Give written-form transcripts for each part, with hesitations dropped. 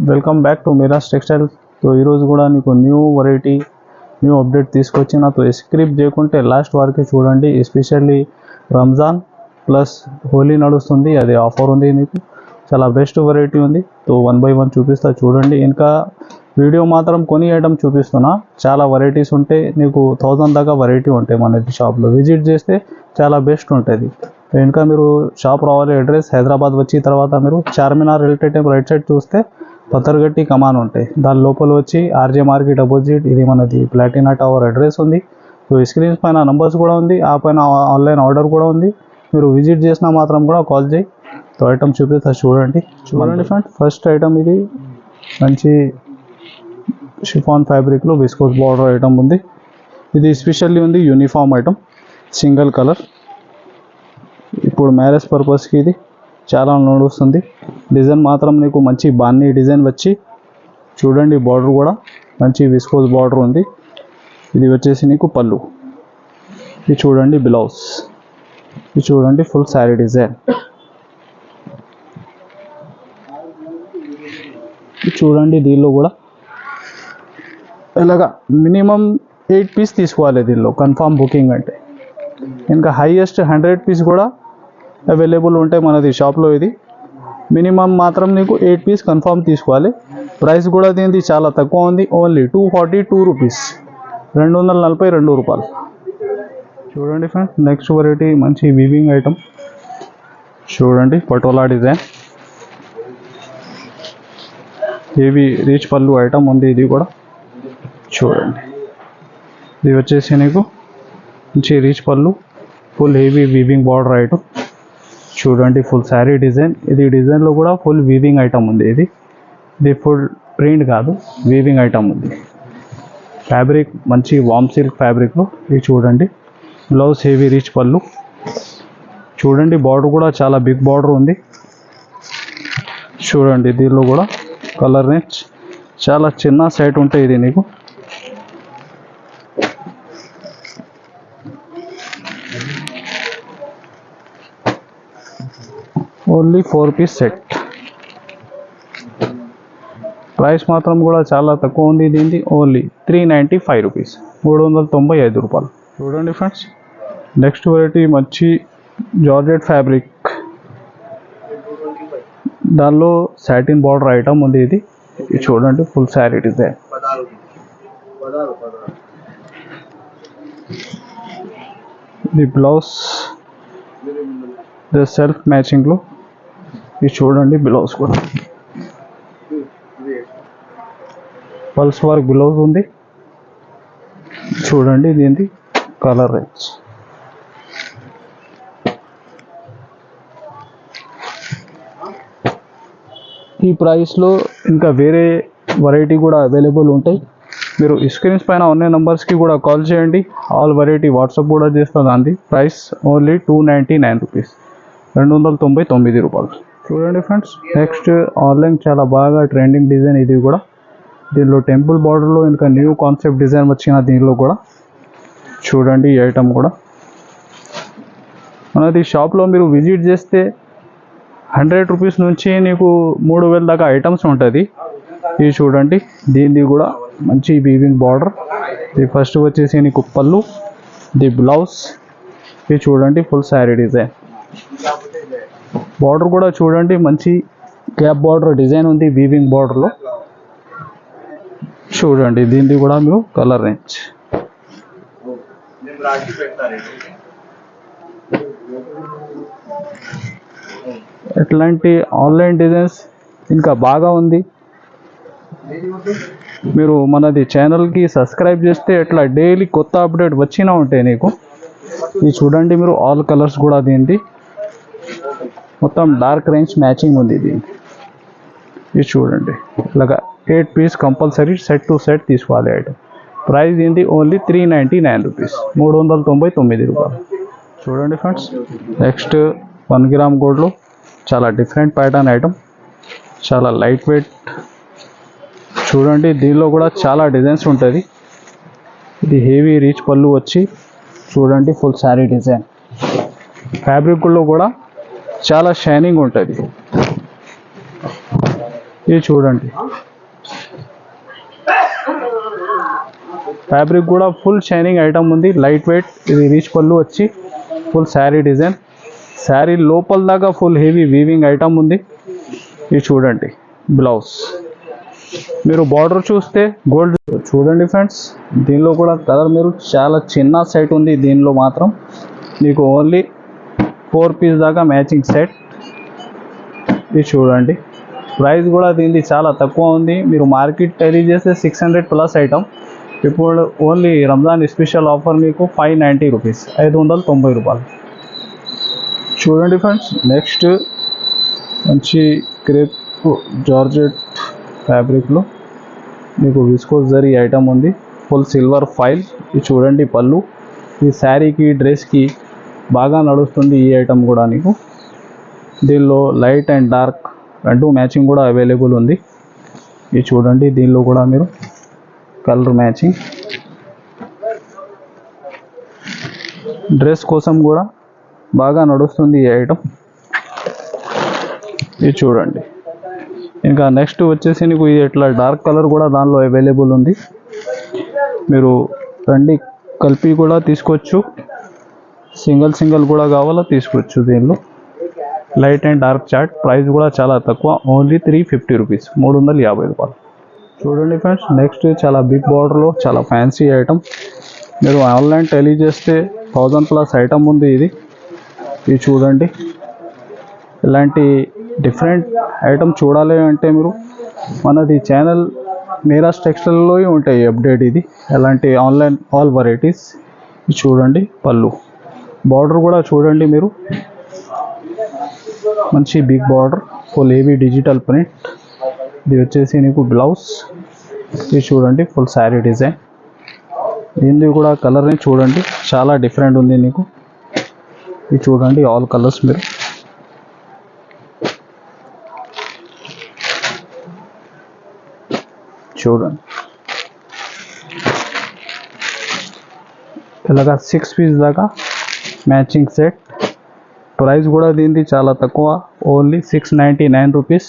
Welcome back to Miraj textile. So ఈరోజు కూడా నీకు న్యూ వెరైటీ న్యూ అప్డేట్ తీసుకొచ్చిన. సో స్క్రిప్ట్ చేయకుంటే లాస్ట్ వరకు చూడండి. ఎస్పెషల్లీ రంజాన్ ప్లస్ హోలీ నడుస్తుంది, అది ఆఫర్ ఉంది, నీకు చాలా బెస్ట్ వెరైటీ ఉంది. సో 1 by 1 చూపిస్తా చూడండి. ఇంకా వీడియో మాత్రం కొన్ని ఐటమ్ చూపిస్తున్నా, చాలా వెరైటీస్ ఉంటాయి, నీకు 1000 దాకా వెరైటీ ఉంటాయి మన షాప్లో. విజిట్ చేస్తే చాలా బెస్ట్ ఉంటుంది. ఇంకా మీరు షాప్ రావాలి, అడ్రస్ హైదరాబాద్ వచ్చి తర్వాత మీరు చార్మినార్ రిలేటెడ్ రైట్ సైడ్ చూస్తే పత్తర్గట్టి కమాన్ ఉంటాయి, దాని లోపల వచ్చి ఆర్జే మార్కెట్ అపోజిట్ ఇది మనది ప్లాటినా టవర్ అడ్రస్ ఉంది. సో స్క్రీన్స్ పైన నంబర్స్ కూడా ఉంది, ఆ పైన ఆన్లైన్ ఆర్డర్ కూడా ఉంది. మీరు విజిట్ చేసినా మాత్రం కూడా కాల్ చేయి. సో ఐటమ్ చూపిస్తా చూడండి ఫ్రెండ్. ఫస్ట్ ఐటమ్ ఇది మంచి షిఫాన్ ఫ్యాబ్రిక్లో విస్కోస్ బార్డర్ ఐటమ్ ఉంది. ఇది స్పెషల్లీ ఉంది యూనిఫామ్ ఐటమ్, సింగిల్ కలర్. ఇప్పుడు మ్యారేజ్ పర్పస్కి ఇది చాలా నడుస్తుంది. డిజైన్ మాత్రం నీకు మంచి బాన్నీ డిజైన్ వచ్చి చూడండి. బార్డర్ కూడా మంచి విస్కోస్ బార్డర్ ఉంది. ఇది వచ్చేసి నీకు పళ్ళు, ఇది చూడండి బ్లౌజ్, ఇది చూడండి ఫుల్ శారీ డిజైన్. ఇది చూడండి దీనిలో కూడా ఇలాగా మినిమం 8 పీస్ తీసుకోవాలి దీనిలో కన్ఫామ్ బుకింగ్ అంటే. ఇంకా హైయెస్ట్ 100 పీస్ కూడా అవైలబుల్ ఉంటాయి మనది షాప్లో. ఇది మినిమం మాత్రం నీకు 8 పీస్ కన్ఫామ్ తీసుకోవాలి. ప్రైస్ కూడా దీనిది చాలా తక్కువ ఉంది, ఓన్లీ 242 రూపీస్, 242 రూపాయలు. చూడండి ఫ్రెండ్, నెక్స్ట్ వెరైటీ మంచి వీవింగ్ ఐటమ్ చూడండి. పటోలా డిజైన్, హెవీ రీచ్ పళ్ళు ఐటమ్ ఉంది. ఇది కూడా చూడండి, ఇది వచ్చేసి నీకు మంచి రీచ్ పళ్ళు, full heavy weaving border item. చూడండి ఫుల్ శారీ డిజైన్. ఇది డిజైన్లో కూడా ఫుల్ వీవింగ్ ఐటమ్ ఉంది. ఇది ఫుల్ ప్రింట్ కాదు, వీవింగ్ ఐటమ్ ఉంది. ఫ్యాబ్రిక్ మంచి వామ్ సిల్క్ ఫ్యాబ్రిక్లో. ఇది చూడండి బ్లౌజ్ హెవీ రీచ్ పళ్ళు. చూడండి బార్డర్ కూడా చాలా బిగ్ బార్డర్ ఉంది. చూడండి దీనిలో కూడా కలర్ రేంజ్ చాలా చిన్న సైట్ ఉంటాయి. ఇది నీకు ఓన్లీ 4 పీస్ సెట్. ప్రైస్ మాత్రం కూడా చాలా తక్కువ ఉంది దీనిది, ఓన్లీ 395 రూపీస్, 395 రూపాయలు. చూడండి ఫ్రెండ్స్, నెక్స్ట్ వెరైటీ మంచి జార్జెట్ ఫ్యాబ్రిక్, దానిలో సాటిన్ బార్డర్ ఐటమ్ ఉంది. ఇది చూడండి ఫుల్ శారీ డిజైన్. ఇది బ్లౌజ్ సెల్ఫ్ మ్యాచింగ్లో. ఇది చూడండి బ్లౌజ్ కూడా పల్స్ వర్క్ బ్లౌజ్ ఉంది. చూడండి దీనిది కలర్ రేంజ్. ఈ ప్రైస్లో ఇంకా వేరే వెరైటీ కూడా అవైలబుల్ ఉంటాయి. మీరు స్క్రీన్స్ పైన ఉన్న నెంబర్స్కి కూడా కాల్ చేయండి. ఆల్ వెరైటీ వాట్సాప్ కూడా చేస్తుంది. దాని ప్రైస్ ఓన్లీ 299 రూపీస్, 299 రూపాయలు. చూడండి ఫ్రెండ్స్, నెక్స్ట్ ఆన్లైన్ చాలా బాగా ట్రెండింగ్ డిజైన్. ఇది కూడా దీనిలో టెంపుల్ బార్డర్లో ఇంకా న్యూ కాన్సెప్ట్ డిజైన్ వచ్చిన దీనిలో కూడా చూడండి. ఈ ఐటమ్ కూడా మనది షాప్లో మీరు విజిట్ చేస్తే 100 రూపీస్ నుంచి నీకు 3000 దాకా ఐటమ్స్ ఉంటుంది. ఇది చూడండి దీనిది కూడా మంచి వీవింగ్ బార్డర్. ఇది ఫస్ట్ వచ్చేసి నీకు పళ్ళు, ది బ్లౌజ్. ఇది చూడండి ఫుల్ శారీ డిజైన్. బార్డర్ కూడా చూడండి మంచి క్యాప్ బార్డర్ డిజైన్ ఉంది వీవింగ్ బార్డర్లో. చూడండి దీనిది కూడా మీరు కలర్ రేంజ్. ఎట్లాంటి ఆన్లైన్ డిజైన్స్ ఇంకా బాగా ఉంది. మీరు మనది ఛానల్కి సబ్స్క్రైబ్ చేస్తే ఎట్లా డైలీ కొత్త అప్డేట్ వచ్చినా ఉంటాయి నీకు. ఇది చూడండి మీరు ఆల్ కలర్స్ కూడా దీనిది మొత్తం డార్క్ రేంజ్ మ్యాచింగ్ ఉంది దీనికి. ఇది చూడండి ఇలాగా 8 piece compulsory set to set తీసుకోవాలి ఐటమ్. ప్రైస్ ఏంటి ఓన్లీ 399 రూపీస్, 399 రూపాయలు. చూడండి ఫ్రెండ్స్, నెక్స్ట్ 1 గ్రామ్ గోల్డ్లో చాలా డిఫరెంట్ ప్యాటర్న్ ఐటమ్, చాలా లైట్ వెయిట్. చూడండి దీనిలో కూడా చాలా డిజైన్స్ ఉంటుంది. ఇది హెవీ రీచ్ పళ్ళు వచ్చి చూడండి ఫుల్ శారీ డిజైన్. ఫ్యాబ్రిక్లో కూడా చాలా షైనింగ్ ఉంటుంది. ఇది చూడండి, ఫ్యాబ్రిక్ కూడా ఫుల్ షైనింగ్ ఐటమ్ ఉంది, లైట్ వెయిట్. ఇది రీచ్ పళ్ళు వచ్చి ఫుల్ శారీ డిజైన్, శారీ లోపల దాకా ఫుల్ హెవీ వీవింగ్ ఐటమ్ ఉంది. ఇది చూడండి బ్లౌజ్. మీరు బార్డర్ చూస్తే గోల్డ్ చూడండి ఫ్రెండ్స్, దీనిలో కూడా కలర్ మీరు చాలా చిన్న సెట్ ఉంది. దీనిలో మాత్రం మీకు ఓన్లీ 4 పీస్ దాకా మ్యాచింగ్ సెట్. ఇది చూడండి, ప్రైస్ కూడా దీనిది చాలా తక్కువ ఉంది. మీరు మార్కెట్ టైరీ చేస్తే 600 ప్లస్ ఐటమ్. ఇప్పుడు ఓన్లీ రంజాన్ స్పెషల్ ఆఫర్ మీకు 590 రూపీస్, 590 రూపాయలు. చూడండి ఫ్రెండ్స్, నెక్స్ట్ మంచి క్రేప్ జార్జెట్ ఫ్యాబ్రిక్లో మీకు విస్కోస్ జరీ ఐటమ్ ఉంది, ఫుల్ సిల్వర్ ఫైల్. ఇది చూడండి పళ్ళు. ఈ శారీకి డ్రెస్కి బాగా నడుస్తుంది ఈ ఐటమ్ కూడా. నీకు దీనిలో లైట్ అండ్ డార్క్ రెండు మ్యాచింగ్ కూడా అవైలబుల్ ఉంది. ఇది చూడండి, దీనిలో కూడా మీరు కలర్ మ్యాచింగ్ డ్రెస్ కోసం కూడా బాగా నడుస్తుంది ఈ ఐటమ్. ఇది చూడండి. ఇంకా నెక్స్ట్ వచ్చేసి నీకు ఇట్లా డార్క్ కలర్ కూడా దానిలో అవైలబుల్ ఉంది. మీరు రెండు కలిపి కూడా తీసుకోవచ్చు, సింగిల్ కూడా కావాలా తీసుకోవచ్చు. దీనిలో light and dark chart. Price కూడా చాలా తక్కువ, ఓన్లీ 350 రూపీస్, 350 రూపాయలు. చూడండి ఫ్రెండ్స్, నెక్స్ట్ చాలా బిగ్ బార్డర్లో చాలా ఫ్యాన్సీ ఐటమ్. మీరు ఆన్లైన్ టెలీ చేస్తే 1000 ప్లస్ ఐటమ్ ఉంది ఇది. ఇది చూడండి, ఇలాంటి డిఫరెంట్ ఐటమ్ చూడాలి అంటే మీరు మనది ఛానల్ మీరాజ్ టెక్స్టైల్లో ఉంటాయి అప్డేట్. ఇది ఎలాంటి ఆన్లైన్ ఆల్ వెరైటీస్. ఇది చూడండి పళ్ళు, బార్డర్ కూడా చూడండి మీరు, మంచి big border, full heavy digital print. ఇది వచ్చేసి నీకు బ్లౌజ్. ఇది చూడండి ఫుల్ శారీ డిజైన్. దీనిది కూడా కలర్ని చూడండి, చాలా డిఫరెంట్ ఉంది నీకు. ఇది చూడండి ఆల్ కలర్స్ మీరు. చూడండి ఇలాగా 6 పీస్ దాకా మ్యాచింగ్ సెట్. ప్రైస్ కూడా దీనిది చాలా తక్కువ, ఓన్లీ 699 రూపీస్.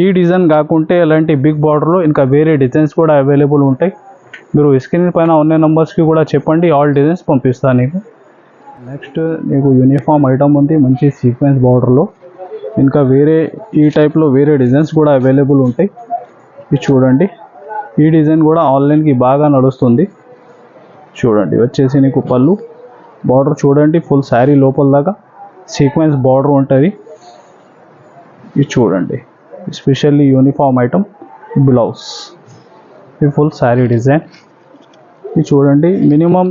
ఈ డిజైన్ కాకుంటే ఇలాంటి బిగ్ బార్డర్లో ఇంకా వేరే డిజైన్స్ కూడా అవైలబుల్ ఉంటాయి. మీరు స్క్రీన్ పైన ఉన్న నెంబర్స్కి కూడా చెప్పండి, ఆల్ డిజైన్స్ పంపిస్తాను నీకు. నెక్స్ట్ నీకు యూనిఫామ్ ఐటమ్ ఉంది, మంచి సీక్వెన్స్ బార్డర్లో. ఇంకా వేరే ఈ టైప్లో వేరే డిజైన్స్ కూడా అవైలబుల్ ఉంటాయి. ఇది చూడండి, ఈ డిజైన్ కూడా ఆన్లైన్కి బాగా నడుస్తుంది. చూడండి వచ్చేసి నీకు పళ్ళు, బార్డర్ చూడండి ఫుల్ శారీ లోపల దాకా సీక్వెన్స్ బార్డర్ ఉంటుంది. ఇది చూడండి స్పెషల్లీ యూనిఫామ్ ఐటమ్. బ్లౌజ్ ఇది ఫుల్ శారీ డిజైన్. ఇది చూడండి, మినిమం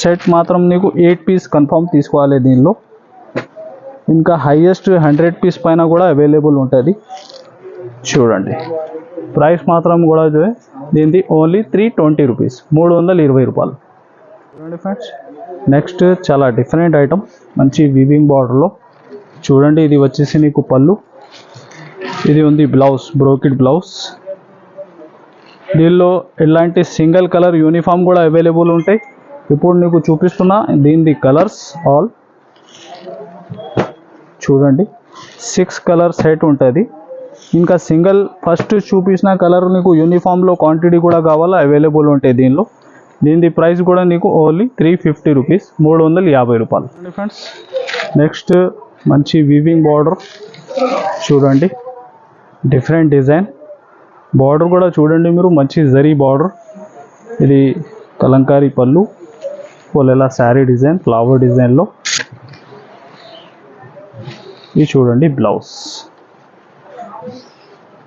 సెట్ మాత్రం నీకు 8 పీస్ కన్ఫర్మ్ తీసుకోవాలి దీనిలో. ఇంకా హైయెస్ట్ 100 పీస్ పైన కూడా అవైలబుల్ ఉంటుంది. చూడండి ప్రైస్ మాత్రం కూడా దీనిది ఓన్లీ 320 రూపీస్, 320 రూపాయలు. చూడండి ఫ్రెండ్స్, నెక్స్ట్ చాలా డిఫరెంట్ ఐటమ్, మంచి వీవింగ్ బార్డర్లో. చూడండి ఇది వచ్చేసి నీకు పళ్ళు. ఇది ఉంది బ్లౌజ్, బ్రోకెడ్ బ్లౌజ్. దీనిలో ఇలాంటి సింగిల్ కలర్ యూనిఫామ్ కూడా అవైలబుల్ ఉంటాయి. ఇప్పుడు నీకు చూపిస్తున్నా దీనిది కలర్స్ ఆల్. చూడండి 6 కలర్ సెట్ ఉంటుంది. ఇంకా సింగిల్ ఫస్ట్ చూపించిన కలర్ నీకు యూనిఫామ్లో క్వాంటిటీ కూడా కావాలా అవైలబుల్ ఉంటాయి దీనిలో. దీని ప్రైస్ కూడా నీకు ఓన్లీ 350 రూపీస్, 350 రూపాయలు. ఫ్రెండ్స్ నెక్స్ట్ మంచి వీవింగ్ బార్డర్ చూడండి, డిఫరెంట్ డిజైన్. బార్డర్ కూడా చూడండి మీరు, మంచి జరీ బార్డర్. ఇది కలంకారీ పళ్ళు, ఫుల్ ఎలా శారీ డిజైన్ ఫ్లవర్ డిజైన్లో. ఇది చూడండి బ్లౌజ్.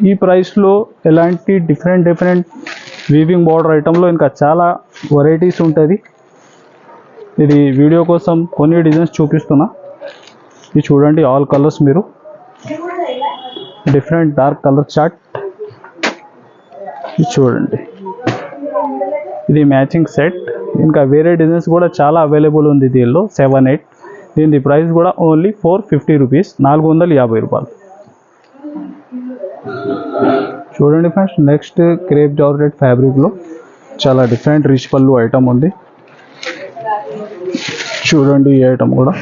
ఈ ప్రైస్లో ఎలాంటి డిఫరెంట్ వీవింగ్ బార్డర్ ఐటెంలో ఇంకా చాలా వెరైటీస్ ఉంటుంది. ఇది వీడియో కోసం కొన్ని డిజైన్స్ చూపిస్తున్నా. ఇది చూడండి ఆల్ కలర్స్ మీరు, డిఫరెంట్ డార్క్ కలర్ చార్ట్. ఇది చూడండి, ఇది మ్యాచింగ్ సెట్. ఇంకా వేరే డిజైన్స్ కూడా చాలా అవైలబుల్ ఉంది దీనిలో 7, 8. దీని ప్రైస్ కూడా ఓన్లీ 450 రూపీస్, 450 రూపాయలు. చూడండి ఫ్రెండ్స్, నెక్స్ట్ క్రేప్ జార్జెట్ ఫ్యాబ్రిక్లో చాలా డిఫరెంట్ రిచ్ పళ్ళు ఐటమ్ ఉంది. చూడండి ఈ ఐటమ్ కూడా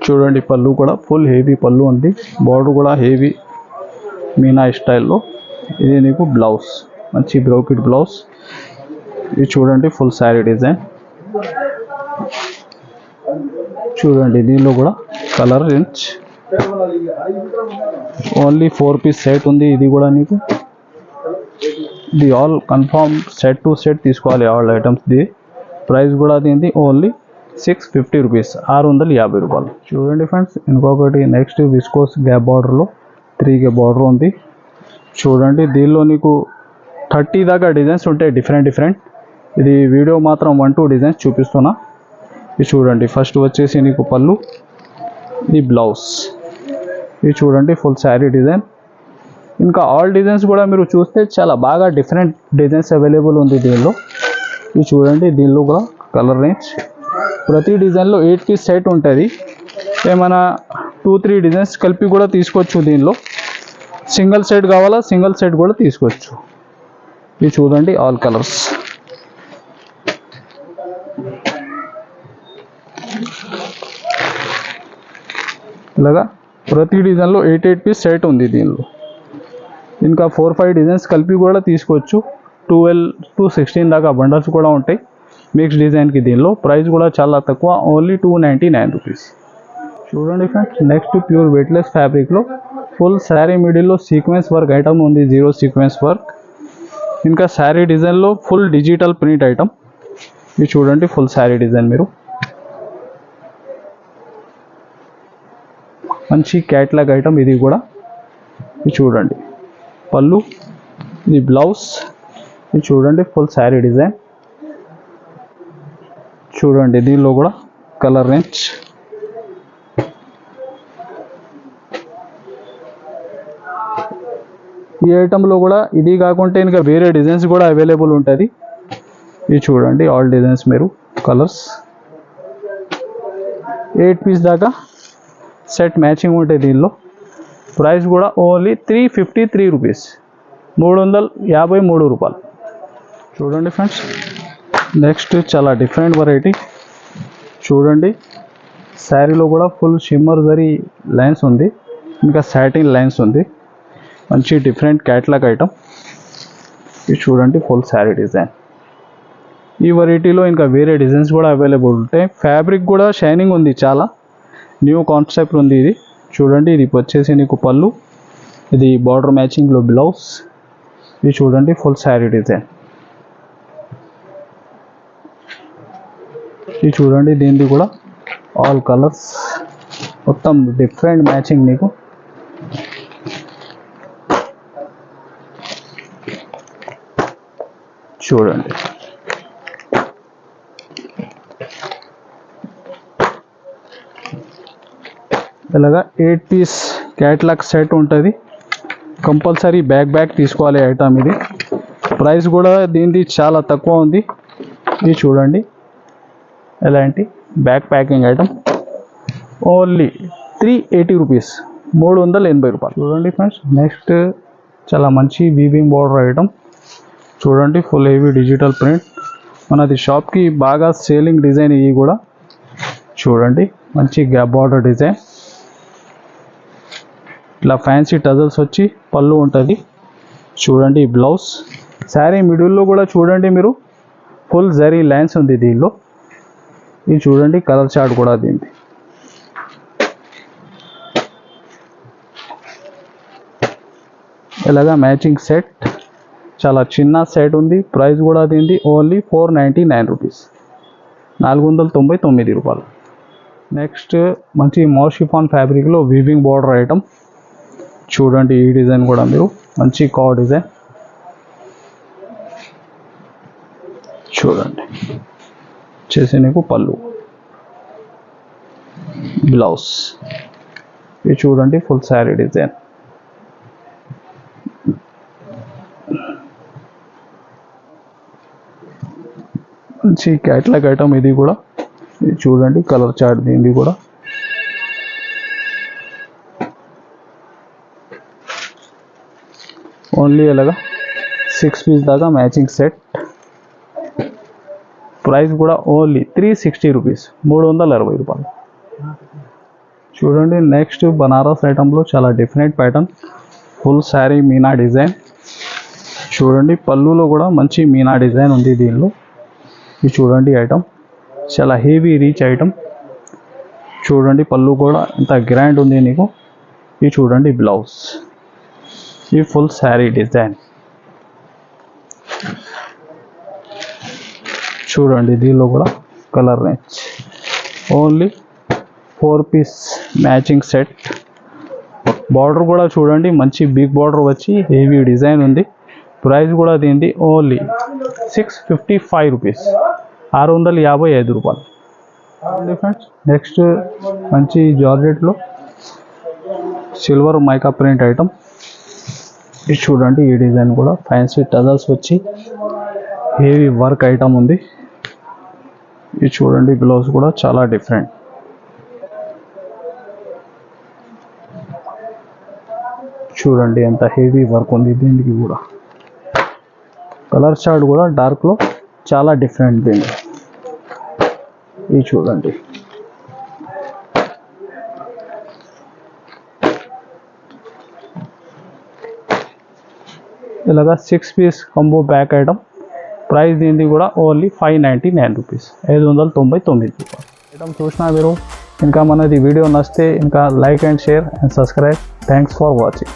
చూడండి పళ్ళు కూడా ఫుల్ హెవీ పళ్ళు ఉంది, బార్డర్ కూడా హెవీ మీనా స్టైల్లో. ఇది నీకు బ్లౌజ్, మంచి బ్రోకెట్ బ్లౌజ్. ఇది చూడండి ఫుల్ శారీ డిజైన్. చూడండి దీనిలో కూడా colour range. Only 4 piece set ఉంది. ఇది కూడా నీకు ఇది all confirm set to set తీసుకోవాలి ఆల్ ఐటమ్స్. ది ప్రైస్ కూడా దీనిది ఓన్లీ 650 రూపీస్, 650 రూపాయలు. చూడండి ఫ్రెండ్స్, ఇంకొకటి నెక్స్ట్ విస్కోస్ గ్యాప్ బార్డర్లో 3 బార్డర్ ఉంది. చూడండి దీనిలో నీకు 30 దాకా డిజైన్స్ ఉంటాయి డిఫరెంట్. ఇది వీడియో మాత్రం 1-2 డిజైన్స్ చూపిస్తున్నా. ఇది చూడండి ఫస్ట్ వచ్చేసి నీకు పళ్ళు, ఇది బ్లౌజ్. ఇది చూడండి ఫుల్ శారీ డిజైన్. ఇంకా ఆల్ డిజైన్స్ కూడా మీరు చూస్తే చాలా బాగా డిఫరెంట్ డిజైన్స్ అవైలబుల్ ఉంది దీనిలో. ఇది చూడండి దీనిలో కూడా కలర్ రేంజ్. ప్రతి డిజైన్లో 8 పీస్ సెట్ ఉంటుంది. ఏమైనా 2-3 డిజైన్స్ కలిపి కూడా తీసుకోవచ్చు. దీనిలో సింగిల్ సెట్ కావాలా, సింగిల్ సెట్ కూడా తీసుకోవచ్చు. ఇది చూడండి ఆల్ కలర్స్. ఇలాగా ప్రతి డిజైన్లో 8 పీస్ సెట్ ఉంది దీనిలో. ఇంకా 4-5 డిజైన్స్ కలిపి కూడా తీసుకోవచ్చు. 12 to 16 దాకా బండల్స్ కూడా ఉంటాయి మిక్స్ డిజైన్కి. దీనిలో ప్రైస్ కూడా చాలా తక్కువ, ఓన్లీ 299 రూపీస్. చూడండి ఫ్రెండ్స్, నెక్స్ట్ ప్యూర్ వెయిట్లెస్ ఫ్యాబ్రిక్లో ఫుల్ శారీ మిడిల్లో సీక్వెన్స్ వర్క్ ఐటమ్ ఉంది, 0 సీక్వెన్స్ వర్క్. ఇంకా శారీ డిజైన్లో ఫుల్ డిజిటల్ ప్రింట్ ఐటమ్. ఇది చూడండి ఫుల్ శారీ డిజైన్. మీరు మంచి క్యాట్లాగ్ ఐటమ్ ఇది కూడా. ఇది చూడండి పళ్ళు, ఇది బ్లౌజ్. ఇది చూడండి ఫుల్ శారీ డిజైన్. చూడండి దీనిలో కూడా కలర్ రేంజ్. ఈ ఐటెంలో కూడా ఇది కాకుంటే ఇంకా వేరే డిజైన్స్ కూడా అవైలబుల్ ఉంటుంది. ఇది చూడండి ఆల్ డిజైన్స్ మీరు కలర్స్. 8 పీస్ దాకా సెట్ మ్యాచింగ్ ఉంటాయి దీనిలో. ప్రైస్ కూడా ఓన్లీ 353 రూపీస్, 353 రూపాయలు. చూడండి ఫ్రెండ్స్, నెక్స్ట్ చాలా డిఫరెంట్ వెరైటీ. చూడండి శారీలో కూడా ఫుల్ షిమ్మర్ జరీ లైన్స్ ఉంది, ఇంకా సాటిన్ లైన్స్ ఉంది. మంచి డిఫరెంట్ క్యాట్లాగ్ ఐటమ్. ఇది చూడండి ఫుల్ శారీ డిజైన్. ఈ వెరైటీలో ఇంకా వేరే డిజైన్స్ కూడా అవైలబుల్ ఉంటాయి. ఫ్యాబ్రిక్ కూడా షైనింగ్ ఉంది, చాలా న్యూ కాన్సెప్ట్ ఉంది ఇది. చూడండి ఇది వచ్చేసి నీకు పళ్ళు, ఇది బార్డర్ మ్యాచింగ్లో బ్లౌజ్. ఇది చూడండి ఫుల్ శారీ డిజైన్. ఇది చూడండి దీనిది కూడా ఆల్ కలర్స్, మొత్తం డిఫరెంట్ మ్యాచింగ్ నీకు. చూడండి ఇలాగా 8 పీస్ క్యాట్లాగ్ సెట్ ఉంటుంది. కంపల్సరీ బ్యాక్ తీసుకోవాలి ఐటమ్ ఇది. ప్రైస్ కూడా దీనిది చాలా తక్కువ ఉంది. ఇది చూడండి ఎలాంటి back packing item, only 380 rupees, 380 రూపాయలు. చూడండి ఫ్రెండ్స్, నెక్స్ట్ చాలా మంచి వీవింగ్ బార్డర్ ఐటమ్. చూడండి ఫుల్ హెవీ డిజిటల్ ప్రింట్. మనది షాప్కి బాగా సేలింగ్ డిజైన్. ఇవి కూడా చూడండి మంచి గ్యాప్ బార్డర్ డిజైన్. ఇట్లా ఫ్యాన్సీ టజల్స్ వచ్చి పళ్ళు ఉంటుంది. చూడండి బ్లౌజ్. శారీ మిడిల్లో కూడా చూడండి మీరు ఫుల్ జరీ లైన్స్ ఉంది దీనిలో. ఇది చూడండి కలర్ చార్ట్ కూడా దీనిది. ఇలాగా మ్యాచింగ్ సెట్, చాలా చిన్న సెట్ ఉంది. ప్రైస్ కూడా దీనిది ఓన్లీ 499 రూపీస్, 499 రూపాయలు. నెక్స్ట్ మంచి మోషిఫాన్ ఫ్యాబ్రిక్లో వీవింగ్ బార్డర్ ఐటమ్. చూడండి ఈ డిజైన్ కూడా మీరు మంచి కావ్ డిజైన్. చూడండి చేసి నీకు పళ్ళు, బ్లౌజ్. ఇది చూడండి ఫుల్ శారీ డిజైన్. మంచి క్యాట్లాగ్ ఐటమ్ ఇది కూడా. ఇది చూడండి కలర్ చార్ట్ దీనిది కూడా. ఓన్లీ అలాగా 6 పీస్ దాకా మ్యాచింగ్ సెట్. ప్రైస్ కూడా ఓన్లీ 360 రూపీస్, 360 రూపాయలు. చూడండి నెక్స్ట్ బనారస్ ఐటెంలో చాలా different pattern, full sari Meena design. చూడండి పళ్ళులో కూడా మంచి మీనా డిజైన్ ఉంది దీనిలో. ఇది చూడండి ఐటమ్ చాలా హెవీ రీచ్ ఐటమ్. చూడండి పళ్ళు కూడా ఎంత గ్రాండ్ ఉంది నీకు. ఇది చూడండి బ్లౌజ్, ఈ ఫుల్ శారీ డిజైన్. చూడండి దీనిలో కూడా colour range only 4 piece matching set. Border కూడా చూడండి మంచి బిగ్ బార్డర్ వచ్చి హెవీ డిజైన్ ఉంది. ప్రైస్ కూడా దీనిది ఓన్లీ 655 రూపీస్, 655 రూపాయలు. ఫ్రెండ్స్ నెక్స్ట్ మంచి జార్జెట్లో సిల్వర్ మైకా ప్రింట్ ఐటమ్. ఇది చూడండి ఈ డిజైన్ కూడా ఫ్యాన్సీ టజల్స్ వచ్చి హెవీ వర్క్ ఐటమ్ ఉంది. ఇది చూడండి బ్లౌజ్ కూడా చాలా డిఫరెంట్. చూడండి ఎంత హెవీ వర్క్ ఉంది దీనికి కూడా. కలర్ చార్ట్ కూడా డార్క్లో చాలా డిఫరెంట్ దీనికి. ఇది చూడండి ఇలాగా 6 piece combo pack item. Price దీనిది కూడా ఓన్లీ 599 రూపీస్, 599 రూపాయలు. ఐటమ్ చూసినా మీరు ఇంకా మనది వీడియో నచ్చితే ఇంకా like and share and subscribe. Thanks for watching.